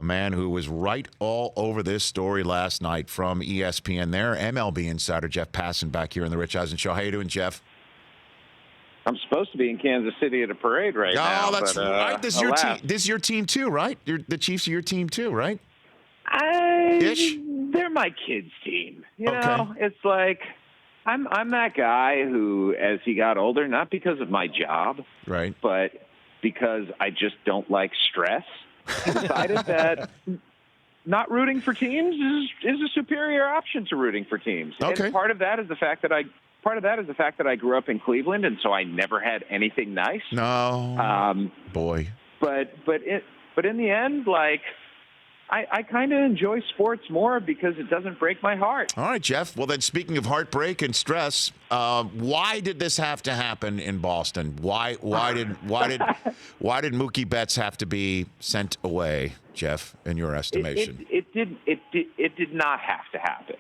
a man who was right all over this story last night from ESPN. There, MLB insider Jeff Passan back here in the Rich Eisen Show. How you doing, Jeff? I'm supposed to be in Kansas City at a parade right now. Oh, that's right. This is your team. This is your team too, right? The Chiefs are your team too, right? They're my kids' team. You know, it's like I'm that guy who, as he got older, not because of my job, right, but because I just don't like stress, decided that not rooting for teams is a superior option to rooting for teams. Okay. And part of that is the fact that I grew up in Cleveland, and so I never had anything nice. No, boy. But in the end, like, I kind of enjoy sports more because it doesn't break my heart. All right, Jeff. Well, then, speaking of heartbreak and stress, why did this have to happen in Boston? Why did Mookie Betts have to be sent away, Jeff? In your estimation, it did not have to happen.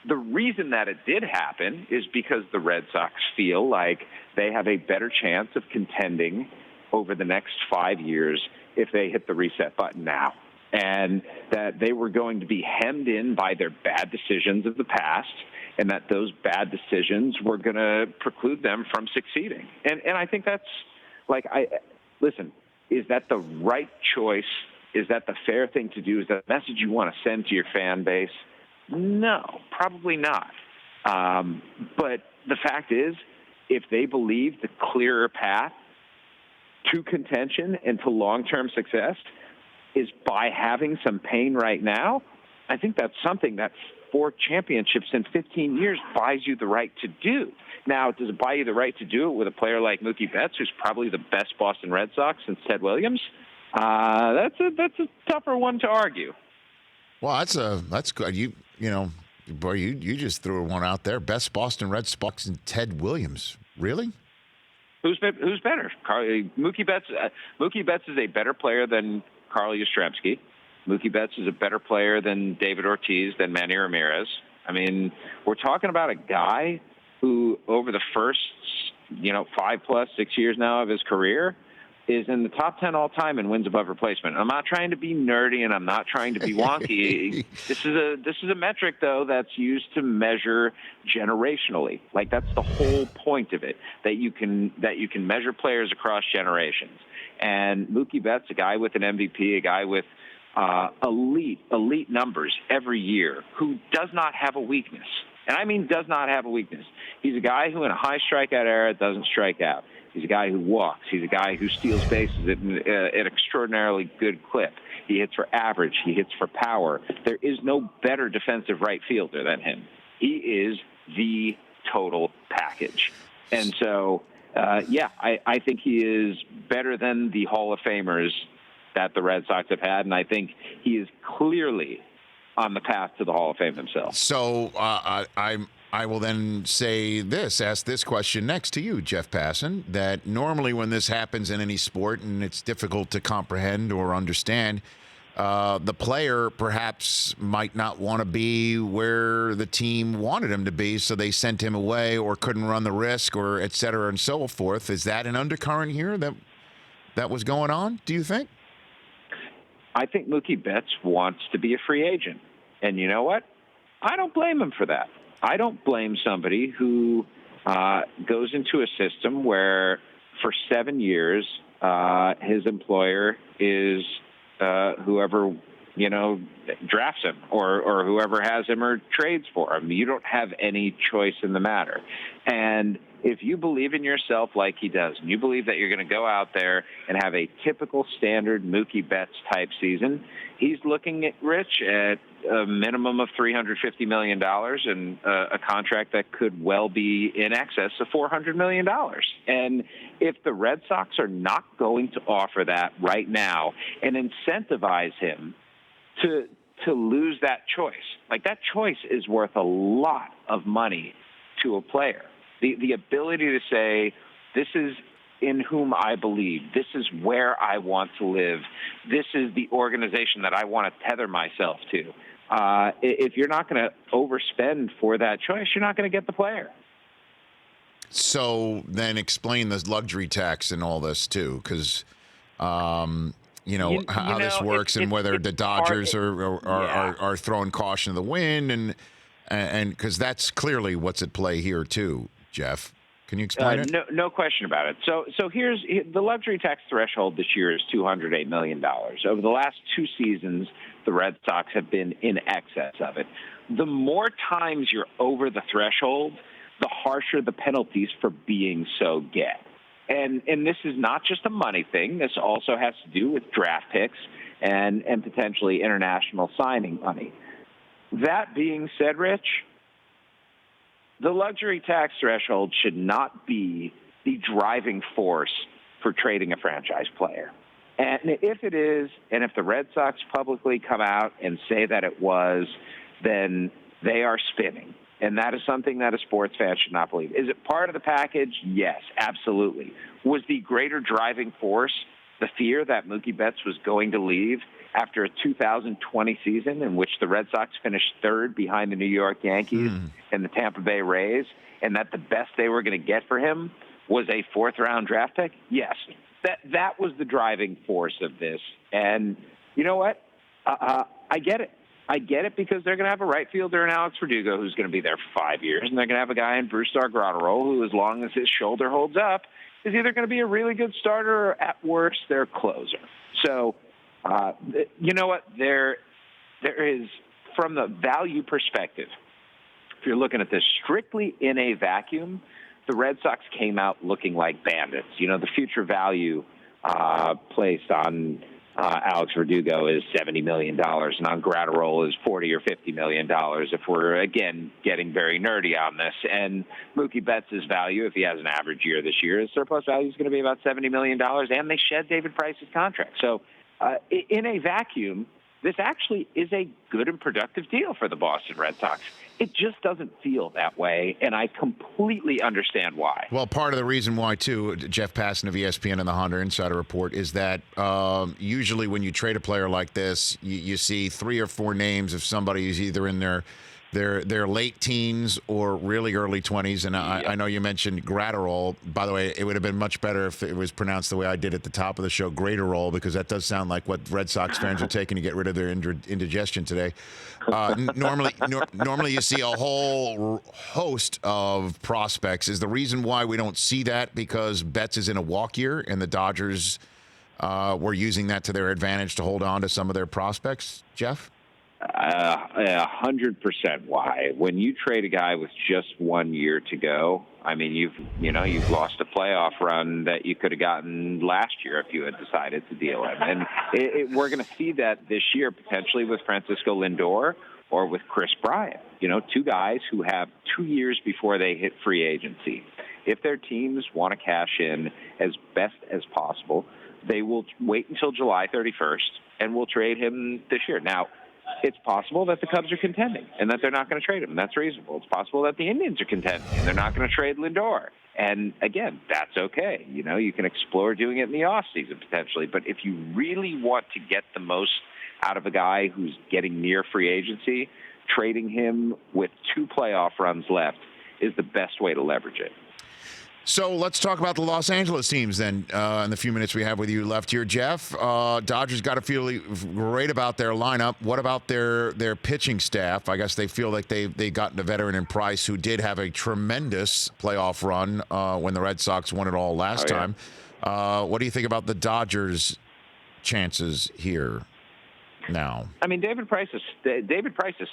The reason that it did happen is because the Red Sox feel like they have a better chance of contending over the next 5 years if they hit the reset button now. And that they were going to be hemmed in by their bad decisions of the past, and that those bad decisions were going to preclude them from succeeding. And I think that's like, listen, is that the right choice? Is that the fair thing to do? Is that a message you want to send to your fan base? No, probably not. But the fact is, if they believe the clearer path to contention and to long-term success is by having some pain right now, I think that's something that 4 championships in 15 years buys you the right to do. Now, does it buy you the right to do it with a player like Mookie Betts, who's probably the best Boston Red Sox since Ted Williams? That's a tougher one to argue. Well, that's good. You just threw one out there. Best Boston Red Sox and Ted Williams. Really? Who's better? Mookie Betts. Mookie Betts is a better player than Carl Yastrzemski. Mookie Betts is a better player than David Ortiz, than Manny Ramirez. I mean, we're talking about a guy who, over the first, 5+, 6 years now of his career, is in the top 10 all time in wins above replacement. I'm not trying to be nerdy, and I'm not trying to be wonky. This is a metric, though, that's used to measure generationally. Like, that's the whole point of it, that you can measure players across generations. And Mookie Betts, a guy with an MVP, a guy with elite numbers every year, who does not have a weakness. And I mean does not have a weakness. He's a guy who in a high strikeout era doesn't strike out. He's a guy who walks. He's a guy who steals bases at an extraordinarily good clip. He hits for average. He hits for power. There is no better defensive right fielder than him. He is the total package. And so, I think he is better than the Hall of Famers that the Red Sox have had, and I think he is clearly on the path to the Hall of Fame himself. So I will then ask this question next to you, Jeff Passan, that normally when this happens in any sport and it's difficult to comprehend or understand, the player perhaps might not want to be where the team wanted him to be, so they sent him away or couldn't run the risk or et cetera and so forth. Is that an undercurrent here that was going on, do you think? I think Mookie Betts wants to be a free agent. And you know what? I don't blame him for that. I don't blame somebody who goes into a system where for 7 years his employer is whoever drafts him or whoever has him or trades for him. You don't have any choice in the matter. And if you believe in yourself like he does, and you believe that you're going to go out there and have a typical standard Mookie Betts type season, he's looking at a minimum of $350 million and a contract that could well be in excess of $400 million. And if the Red Sox are not going to offer that right now and incentivize him to lose that choice, like that choice is worth a lot of money to a player. The ability to say, this is in whom I believe, this is where I want to live, this is the organization that I want to tether myself to. If you're not going to overspend for that choice, you're not going to get the player. So then explain this luxury tax and all this too, because how this works and whether the Dodgers are throwing caution to the wind and because that's clearly what's at play here too, Jeff. Can you explain it? No question about it. So here's the luxury tax threshold this year is $208 million. Over the last 2 seasons, the Red Sox have been in excess of it. The more times you're over the threshold, the harsher the penalties for being so get. And this is not just a money thing. This also has to do with draft picks and potentially international signing money. That being said, Rich, the luxury tax threshold should not be the driving force for trading a franchise player. And if it is, and if the Red Sox publicly come out and say that it was, then they are spinning. And that is something that a sports fan should not believe. Is it part of the package? Yes, absolutely. Was the greater driving force the fear that Mookie Betts was going to leave after a 2020 season in which the Red Sox finished 3rd behind the New York Yankees and the Tampa Bay Rays, and that the best they were going to get for him was a 4th-round draft pick? Yes. That was the driving force of this. And you know what? I get it. I get it because they're going to have a right fielder in Alex Verdugo who's going to be there for 5 years, and they're going to have a guy in Bruce Grotterol who, as long as his shoulder holds up, is either going to be a really good starter or, at worst, their closer. So, you know what? There is, from the value perspective, if you're looking at this strictly in a vacuum, the Red Sox came out looking like bandits. The future value placed on Alex Verdugo is $70 million, and on Grotterol is $40 or $50 million, if we're, again, getting very nerdy on this. And Mookie Betts' value, if he has an average year this year, his surplus value is going to be about $70 million, and they shed David Price's contract. So in a vacuum, this actually is a good and productive deal for the Boston Red Sox. It just doesn't feel that way, and I completely understand why. Well, part of the reason why, too, Jeff Passan of ESPN and the Hunter Insider Report, is that usually when you trade a player like this, you see 3 or 4 names of somebody who's either in their late teens or really early 20s. And I know you mentioned Grotterol. By the way, it would have been much better if it was pronounced the way I did at the top of the show, Graterol, because that does sound like what Red Sox fans are taking to get rid of their indigestion today. Normally you see a whole host of prospects. Is the reason why we don't see that because Betts is in a walk year and the Dodgers were using that to their advantage to hold on to some of their prospects, Jeff? 100% why. When you trade a guy with just 1 year to go, I mean, you've lost a playoff run that you could have gotten last year if you had decided to deal him. And we're going to see that this year potentially with Francisco Lindor or with Chris Bryant. 2 guys who have 2 years before they hit free agency. If their teams want to cash in as best as possible, they will wait until July 31st and will trade him this year. Now, it's possible that the Cubs are contending and that they're not going to trade him. And that's reasonable. It's possible that the Indians are contending and they're not going to trade Lindor. And again, that's okay. You can explore doing it in the offseason potentially. But if you really want to get the most out of a guy who's getting near free agency, trading him with 2 playoff runs left is the best way to leverage it. So let's talk about the Los Angeles teams then in the few minutes we have with you left here, Jeff. Dodgers got to feel great about their lineup. What about their pitching staff? I guess they feel like they gotten a veteran in Price who did have a tremendous playoff run when the Red Sox won it all last time. What do you think about the Dodgers' chances here now? I mean, David Price's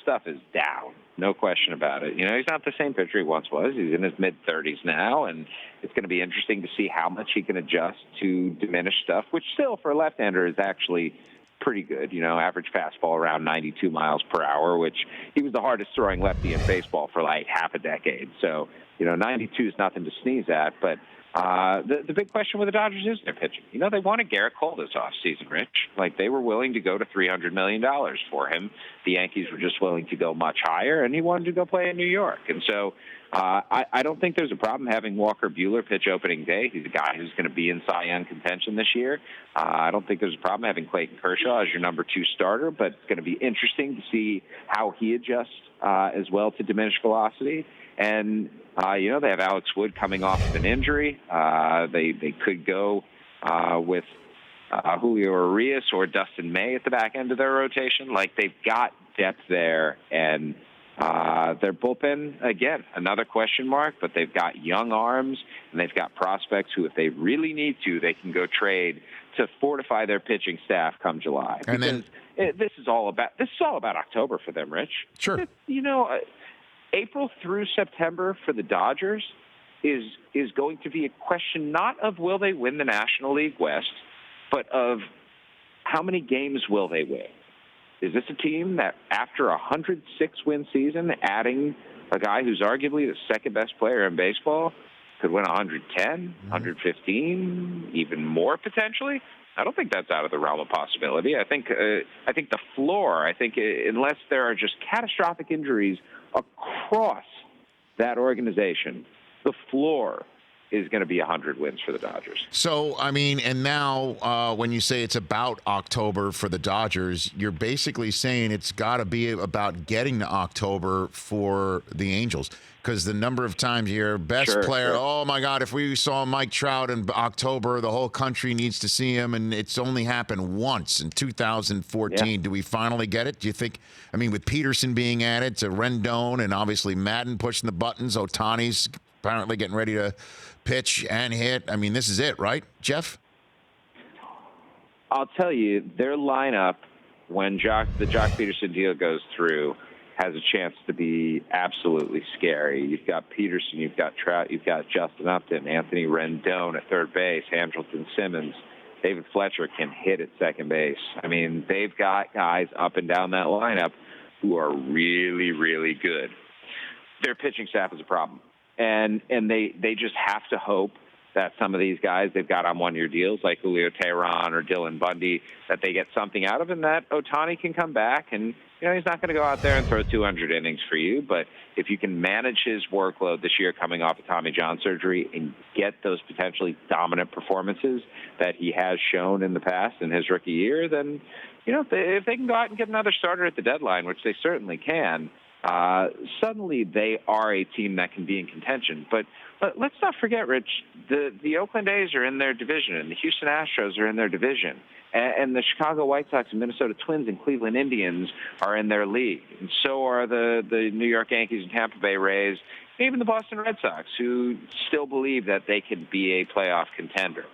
stuff is down. No question about it. He's not the same pitcher he once was. He's in his mid-30s now, and it's going to be interesting to see how much he can adjust to diminish stuff, which still, for a left-hander, is actually pretty good. Average fastball around 92 miles per hour, which he was the hardest-throwing lefty in baseball for like half a decade. So, 92 is nothing to sneeze at, but the big question with the Dodgers is their pitching. They wanted Garrett Cole this offseason, Rich. Like, they were willing to go to $300 million for him. The Yankees were just willing to go much higher, and he wanted to go play in New York. And so I don't think there's a problem having Walker Buehler pitch opening day. He's a guy who's going to be in Cy Young contention this year. I don't think there's a problem having Clayton Kershaw as your number 2 starter, but it's going to be interesting to see how he adjusts as well to diminished velocity. And they have Alex Wood coming off of an injury. They could go with Julio Urias or Dustin May at the back end of their rotation. Like, they've got depth there, and their bullpen, again, another question mark, but they've got young arms, and they've got prospects who, if they really need to, they can go trade to fortify their pitching staff come July. And because this is all about October for them, Rich. Sure. April through September for the Dodgers is going to be a question not of will they win the National League West, but of how many games will they win. Is this a team that, after a 106-win season, adding a guy who's arguably the second-best player in baseball, could win 110, 115, even more potentially? I don't think that's out of the realm of possibility. I think the floor, unless there are just catastrophic injuries across that organization, the floor is going to be 100 wins for the Dodgers. So, I mean, and now when you say it's about October for the Dodgers, you're basically saying it's got to be about getting to October for the Angels. Because the number of times your best player, oh, my God, if we saw Mike Trout in October, the whole country needs to see him, and it's only happened once in 2014. Yeah. Do we finally get it? Do you think, I mean, with Peterson being added to Rendon and obviously Madden pushing the buttons, Ohtani's apparently getting ready to pitch and hit. I mean, this is it, right, Jeff? I'll tell you, their lineup, when the Jock Peterson deal goes through, has a chance to be absolutely scary. You've got Peterson, you've got Trout, you've got Justin Upton, Anthony Rendon at third base, Andrelton Simmons. David Fletcher can hit at second base. I mean, they've got guys up and down that lineup who are really, really good. Their pitching staff is a problem. And they just have to hope that some of these guys they've got on one-year deals, like Julio Teheran or Dylan Bundy, that they get something out of, and that Ohtani can come back. And, he's not going to go out there and throw 200 innings for you, but if you can manage his workload this year coming off of Tommy John surgery and get those potentially dominant performances that he has shown in the past in his rookie year, then, if they can go out and get another starter at the deadline, which they certainly can, suddenly they are a team that can be in contention. But let's not forget, Rich, the Oakland A's are in their division, and the Houston Astros are in their division, and the Chicago White Sox and Minnesota Twins and Cleveland Indians are in their league, and so are the New York Yankees and Tampa Bay Rays, and even the Boston Red Sox, who still believe that they can be a playoff contender.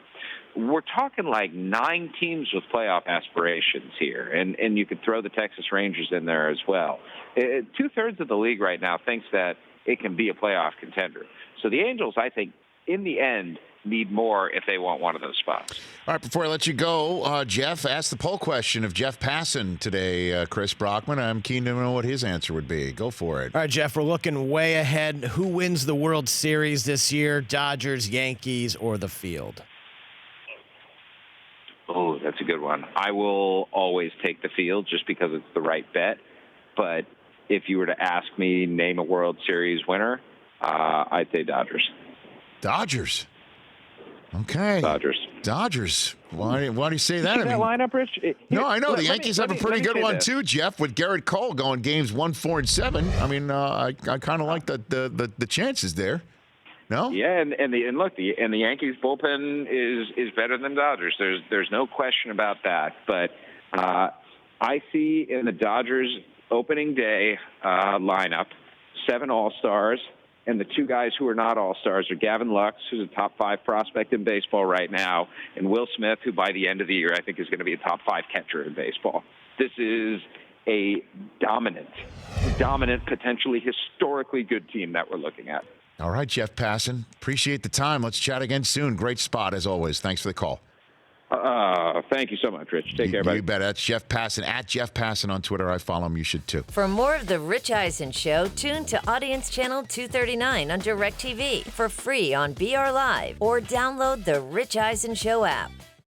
We're talking like 9 teams with playoff aspirations here, and you could throw the Texas Rangers in there as well. 2/3 of the league right now thinks that it can be a playoff contender. So the Angels, I think, in the end, need more if they want one of those spots. All right, before I let you go, Jeff, ask the poll question of Jeff Passan today, Chris Brockman. I'm keen to know what his answer would be. Go for it. All right, Jeff, we're looking way ahead. Who wins the World Series this year, Dodgers, Yankees, or the field? Oh, that's a good one. I will always take the field just because it's the right bet. But if you were to ask me, name a World Series winner, I'd say Dodgers. Dodgers. Okay. Dodgers. Why do you say that? You see that lineup, Rich? No, I know. The Yankees have a pretty good one, too, Jeff, with Garrett Cole going games 1, 4, and 7. I mean, I kind of like the chances there. No? Yeah, and the Yankees bullpen is better than Dodgers. There's no question about that. But I see in the Dodgers opening day lineup 7 All-Stars, and the 2 guys who are not All-Stars are Gavin Lux, who's a top 5 prospect in baseball right now, and Will Smith, who by the end of the year I think is going to be a top 5 catcher in baseball. This is a dominant, potentially historically good team that we're looking at. All right, Jeff Passan. Appreciate the time. Let's chat again soon. Great spot, as always. Thanks for the call. Thank you so much, Rich. Take care, buddy. You bet. That's Jeff Passan, at Jeff Passan on Twitter. I follow him. You should, too. For more of The Rich Eisen Show, tune to Audience Channel 239 on DirecTV for free on BR Live or download the Rich Eisen Show app.